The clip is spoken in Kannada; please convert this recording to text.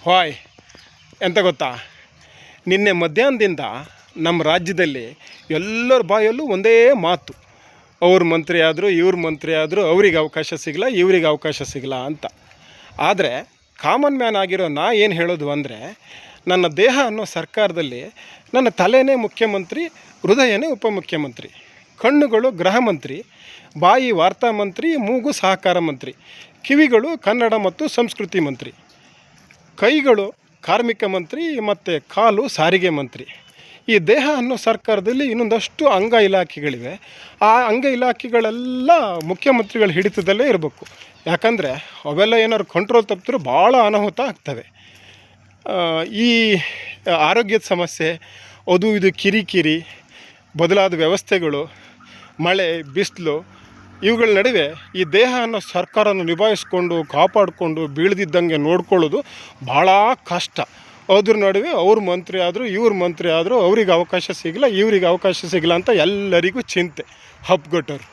ಹಾಯ್, ಎಂತ ಗೊತ್ತಾ, ನಿನ್ನೆ ಮಧ್ಯಾಹ್ನದಿಂದ ನಮ್ಮ ರಾಜ್ಯದಲ್ಲಿ ಎಲ್ಲರ ಬಾಯಲ್ಲೂ ಒಂದೇ ಮಾತು, ಅವ್ರ ಮಂತ್ರಿ ಆದರು, ಇವ್ರ ಮಂತ್ರಿ ಆದರು, ಅವ್ರಿಗೆ ಅವಕಾಶ ಸಿಗಲ್ಲ, ಇವ್ರಿಗೆ ಅವಕಾಶ ಸಿಗಲ್ಲ ಅಂತ. ಆದರೆ ಕಾಮನ್ ಮ್ಯಾನ್ ಆಗಿರೋ ನಾ ಏನು ಹೇಳೋದು ಅಂದರೆ, ನನ್ನ ದೇಹ ಅನ್ನೋ ಸರ್ಕಾರದಲ್ಲಿ ನನ್ನ ತಲೆನೇ ಮುಖ್ಯಮಂತ್ರಿ, ಹೃದಯನೇ ಉಪಮುಖ್ಯಮಂತ್ರಿ, ಕಣ್ಣುಗಳು ಗೃಹ ಮಂತ್ರಿ, ಬಾಯಿ ವಾರ್ತಾ ಮಂತ್ರಿ, ಮೂಗು ಸಹಕಾರ ಮಂತ್ರಿ, ಕಿವಿಗಳು ಕನ್ನಡ ಮತ್ತು ಸಂಸ್ಕೃತಿ ಮಂತ್ರಿ, ಕೈಗಳು ಕಾರ್ಮಿಕ ಮಂತ್ರಿ ಮತ್ತು ಕಾಲು ಸಾರಿಗೆ ಮಂತ್ರಿ. ಈ ದೇಹ ಅನ್ನೋ ಸರ್ಕಾರದಲ್ಲಿ ಇನ್ನೊಂದಷ್ಟು ಅಂಗ ಇಲಾಖೆಗಳಿವೆ. ಆ ಅಂಗ ಇಲಾಖೆಗಳೆಲ್ಲ ಮುಖ್ಯಮಂತ್ರಿಗಳ ಹಿಡಿತದಲ್ಲೇ ಇರಬೇಕು. ಯಾಕಂದರೆ ಅವೆಲ್ಲ ಏನಾದ್ರು ಕಂಟ್ರೋಲ್ ತಪ್ಪಿದ್ರೂ ಭಾಳ ಅನಾಹುತ ಆಗ್ತವೆ. ಈ ಆರೋಗ್ಯದ ಸಮಸ್ಯೆ, ಅದು ಇದು ಕಿರಿಕಿರಿ, ಬದಲಾದ ವ್ಯವಸ್ಥೆಗಳು, ಮಳೆ ಬಿಸಿಲು, ಇವುಗಳ ನಡುವೆ ಈ ದೇಹ ಅನ್ನೋ ಸರ್ಕಾರನ ನಿಭಾಯಿಸ್ಕೊಂಡು ಕಾಪಾಡಿಕೊಂಡು ಬೀಳದಿದ್ದಂಗೆ ನೋಡ್ಕೊಳ್ಳೋದು ಭಾಳ ಕಷ್ಟ. ಅದ್ರ ನಡುವೆ ಅವ್ರ ಮಂತ್ರಿ ಆದರು, ಇವ್ರ ಮಂತ್ರಿ ಆದರು, ಅವ್ರಿಗೆ ಅವಕಾಶ ಸಿಗಲ್ಲ, ಇವ್ರಿಗೆ ಅವಕಾಶ ಸಿಗಲ್ಲ ಅಂತ ಎಲ್ಲರಿಗೂ ಚಿಂತೆ. ಹಬ್ಗೊಟ್ಟರು.